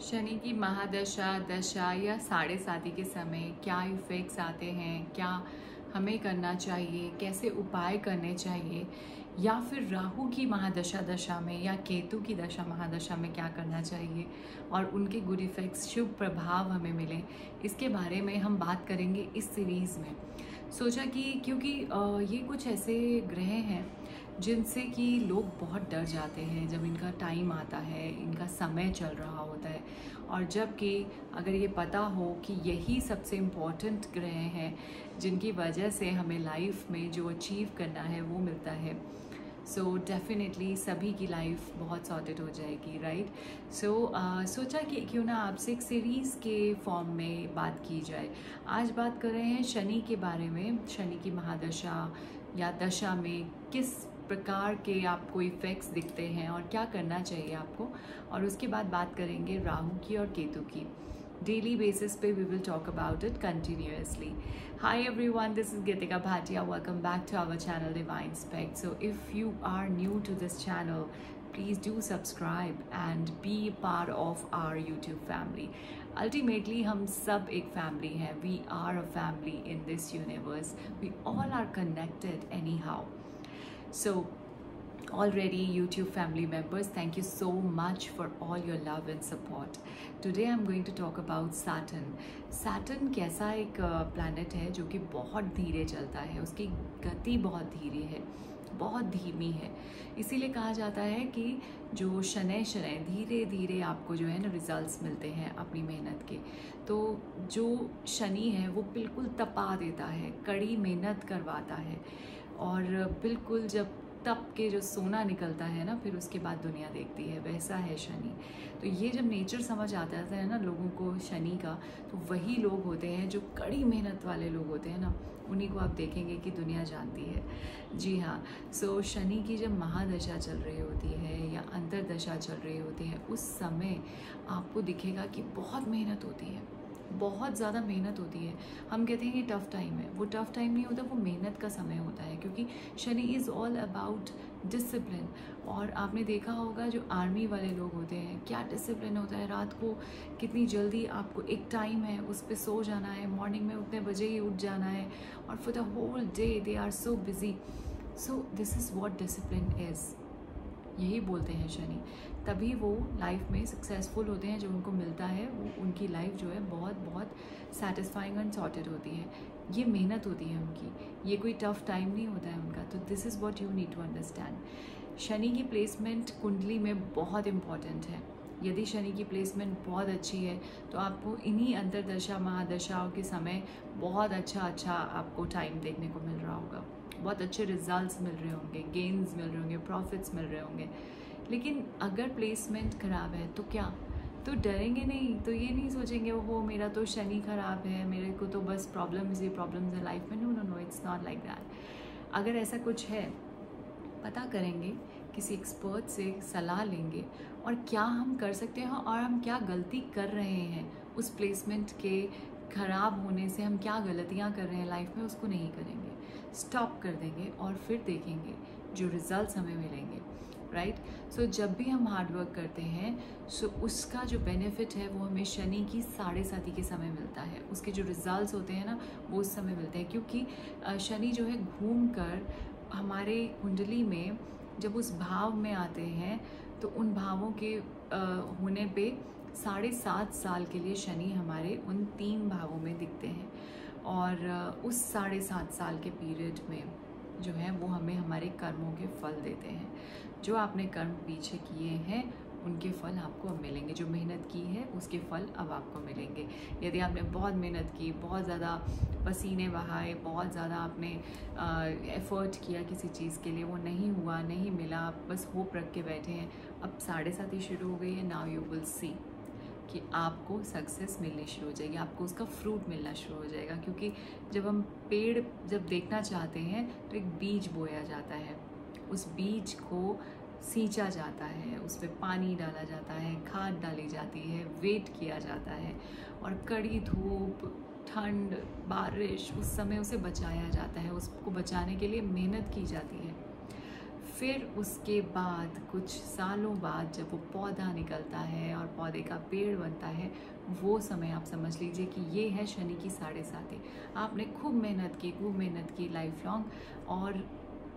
शनि की महादशा, दशा या साढ़े साती के समय क्या इफ़ेक्ट्स आते हैं, क्या हमें करना चाहिए, कैसे उपाय करने चाहिए, या फिर राहु की महादशा दशा में या केतु की दशा महादशा में क्या करना चाहिए और उनके गुड इफ़ेक्ट्स, शुभ प्रभाव हमें मिलें, इसके बारे में हम बात करेंगे इस सीरीज़ में। सोचा कि क्योंकि ये कुछ ऐसे ग्रह हैं जिनसे कि लोग बहुत डर जाते हैं जब इनका टाइम आता है, इनका समय चल रहा होता है, और जबकि अगर ये पता हो कि यही सबसे इम्पॉर्टेंट ग्रह हैं जिनकी वजह से हमें लाइफ में जो अचीव करना है वो मिलता है, सो डेफिनेटली सभी की लाइफ बहुत सॉर्टेड हो जाएगी, राइट। सोचा कि क्यों ना आपसे एक सीरीज़ के फॉर्म में बात की जाए। आज बात कर रहे हैं शनि के बारे में, शनि की महादशा या दशा में किस प्रकार के आपको इफ़ेक्ट्स दिखते हैं और क्या करना चाहिए आपको, और उसके बाद बात करेंगे राहु की और केतु की। डेली बेसिस पे we will talk about it continuously. Hi everyone, this is Geetika Bhatia. Welcome back to our channel Divine Spect. So if you are new to this channel, please do subscribe and be part of our YouTube family. Ultimately हम सब एक family है. We are a family in this universe. We all are connected anyhow. So already YouTube family members, thank you so much for all your love and support. Today I'm going to talk about Saturn. Saturn कैसा एक planet है जो कि बहुत धीरे चलता है, उसकी गति बहुत धीरे है, बहुत धीमी है। इसीलिए कहा जाता है कि जो शनै शनै धीरे धीरे आपको जो है ना रिजल्ट्स मिलते हैं अपनी मेहनत के। तो जो शनि है वो बिल्कुल तपा देता है, कड़ी मेहनत करवाता है, और बिल्कुल जब तप के जो सोना निकलता है ना फिर उसके बाद दुनिया देखती है, वैसा है शनि। तो ये जब नेचर समझ आता है ना लोगों को शनि का, तो वही लोग होते हैं जो कड़ी मेहनत वाले लोग होते हैं ना, उन्हीं को आप देखेंगे कि दुनिया जानती है। जी हाँ। सो शनि की जब महादशा चल रही होती है या अंतरदशा चल रही होती है, उस समय आपको दिखेगा कि बहुत मेहनत होती है, बहुत ज़्यादा मेहनत होती है। हम कहते हैं कि टफ़ टाइम है, वो टफ़ टाइम नहीं होता, वो मेहनत का समय होता है, क्योंकि Shani is all about discipline. और आपने देखा होगा जो आर्मी वाले लोग होते हैं, क्या डिसिप्लिन होता है, रात को कितनी जल्दी आपको एक टाइम है उस पर सो जाना है, मॉर्निंग में उतने बजे ही उठ जाना है, और for the whole day they are so busy. So this is what discipline is, यही बोलते हैं शनि। तभी वो लाइफ में सक्सेसफुल होते हैं, जो उनको मिलता है वो उनकी लाइफ जो है बहुत बहुत सेटिस्फाइंग एंड सॉर्टेड होती है। ये मेहनत होती है उनकी, ये कोई टफ़ टाइम नहीं होता है उनका। तो this is what you need to understand. Shani की प्लेसमेंट कुंडली में बहुत इम्पॉर्टेंट है। यदि शनि की प्लेसमेंट बहुत अच्छी है तो आपको इन्हीं अंतरदशा महादशाओं के समय बहुत अच्छा आपको टाइम देखने को मिल रहा होगा, बहुत अच्छे रिजल्ट्स मिल रहे होंगे, गेन्स मिल रहे होंगे, प्रॉफिट्स मिल रहे होंगे। लेकिन अगर प्लेसमेंट ख़राब है तो क्या, तो डरेंगे नहीं, तो ये नहीं सोचेंगे वो मेरा तो शनि ख़राब है, मेरे को तो बस प्रॉब्लम्स है लाइफ में। No no no, it's not like that. अगर ऐसा कुछ है, पता करेंगे, किसी एक्सपर्ट से सलाह लेंगे, और क्या हम कर सकते हैं और हम क्या गलती कर रहे हैं उस प्लेसमेंट के ख़राब होने से, हम क्या गलतियां कर रहे हैं लाइफ में, उसको नहीं करेंगे, स्टॉप कर देंगे और फिर देखेंगे जो रिजल्ट्स हमें मिलेंगे, राइट। सो जब भी हम हार्ड वर्क करते हैं, सो उसका जो बेनिफिट है वो हमें शनि की साढ़े साती के समय मिलता है, उसके जो रिजल्ट्स होते हैं ना वो उस समय मिलते हैं। क्योंकि शनि जो है घूम कर हमारे कुंडली में जब उस भाव में आते हैं, तो उन भावों के होने पे 7.5 साल के लिए शनि हमारे उन 3 भावों में दिखते हैं, और उस 7.5 साल के पीरियड में जो है वो हमें हमारे कर्मों के फल देते हैं। जो आपने कर्म पीछे किए हैं उनके फल आपको अब मिलेंगे, जो मेहनत की है उसके फल अब आपको मिलेंगे। यदि आपने बहुत मेहनत की, बहुत ज़्यादा पसीने बहाए, बहुत ज़्यादा आपने एफ़र्ट किया किसी चीज़ के लिए, वो नहीं हुआ, नहीं मिला, आप बस होप रख के बैठे हैं, अब 7.5 शुरू हो गई है, नाउ यू विल सी कि आपको सक्सेस मिलनी शुरू हो जाएगी, आपको उसका फ्रूट मिलना शुरू हो जाएगा। क्योंकि जब हम पेड़ जब देखना चाहते हैं तो एक बीज बोया जाता है, उस बीज को सींचा जाता है, उस पर पानी डाला जाता है, खाद डाली जाती है, वेट किया जाता है, और कड़ी धूप, ठंड, बारिश, उस समय उसे बचाया जाता है, उसको बचाने के लिए मेहनत की जाती है। फिर उसके बाद कुछ सालों बाद जब वो पौधा निकलता है और पौधे का पेड़ बनता है, वो समय आप समझ लीजिए कि ये है शनि की 7.5। आपने खूब मेहनत की लाइफ लॉन्ग, और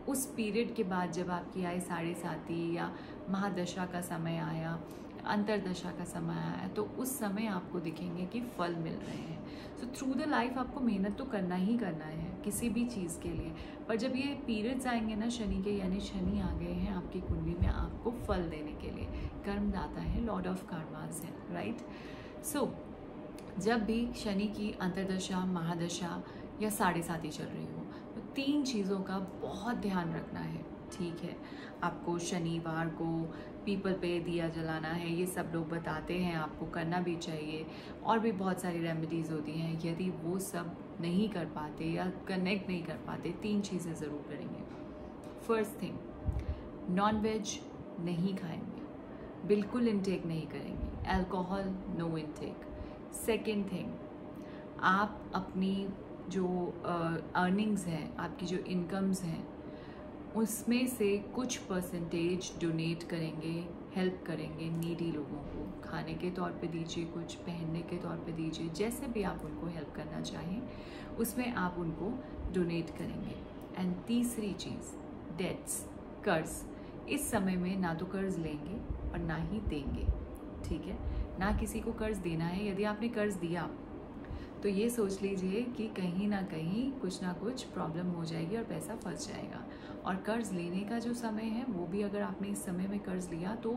उस पीरियड के बाद जब आपकी आई 7.5 या महादशा का समय आया, अंतरदशा का समय आया, तो उस समय आपको दिखेंगे कि फल मिल रहे हैं। सो थ्रू द लाइफ आपको मेहनत तो करना ही करना है किसी भी चीज़ के लिए, पर जब ये पीरियड्स आएंगे ना शनि के, यानी शनि आ गए हैं आपकी कुंडली में आपको फल देने के लिए, कर्मदाता है, लॉर्ड ऑफ कार्मास है, राइट। सो जब भी शनि की अंतरदशा, महादशा या 7.5 चल रही हो, तो 3 चीज़ों का बहुत ध्यान रखना है, ठीक है। आपको शनिवार को पीपल पे दिया जलाना है, ये सब लोग बताते हैं, आपको करना भी चाहिए। और भी बहुत सारी रेमेडीज़ होती हैं, यदि वो सब नहीं कर पाते या कनेक्ट नहीं कर पाते, 3 चीज़ें ज़रूर करेंगे। फर्स्ट थिंग, नॉन वेज नहीं खाएंगे, बिल्कुल इनटेक नहीं करेंगे, alcohol no intake. Second thing, आप अपनी जो अर्निंग्स हैं, आपकी जो इनकम्स हैं, उसमें से कुछ परसेंटेज डोनेट करेंगे, हेल्प करेंगे नीडी लोगों को। खाने के तौर पे दीजिए, कुछ पहनने के तौर पे दीजिए, जैसे भी आप उनको हेल्प करना चाहें उसमें आप उनको डोनेट करेंगे। एंड तीसरी चीज़, डेट्स, कर्ज। इस समय में ना तो कर्ज लेंगे और ना ही देंगे, ठीक है। ना किसी को कर्ज देना है। यदि आपने कर्ज दिया तो ये सोच लीजिए कि कहीं ना कहीं कुछ ना कुछ प्रॉब्लम हो जाएगी और पैसा फंस जाएगा। और कर्ज लेने का जो समय है वो भी, अगर आपने इस समय में कर्ज लिया तो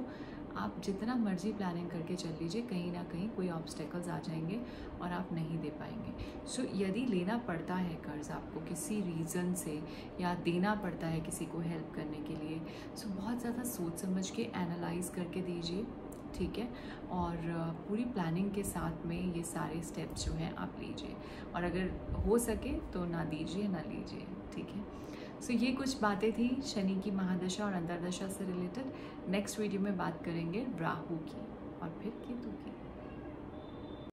आप जितना मर्जी प्लानिंग करके चल लीजिए, कहीं ना कहीं कोई ऑब्स्टेकल्स आ जाएंगे और आप नहीं दे पाएंगे। सो यदि लेना पड़ता है कर्ज आपको किसी रीज़न से, या देना पड़ता है किसी को हेल्प करने के लिए, सो बहुत ज़्यादा सोच समझ के एनालाइज करके दीजिए, ठीक है। और पूरी प्लानिंग के साथ में ये सारे स्टेप्स जो हैं आप लीजिए, और अगर हो सके तो ना दीजिए ना लीजिए, ठीक है। सो ये कुछ बातें थी शनि की महादशा और अंतरदशा से रिलेटेड। नेक्स्ट वीडियो में बात करेंगे राहु की और फिर केतु की।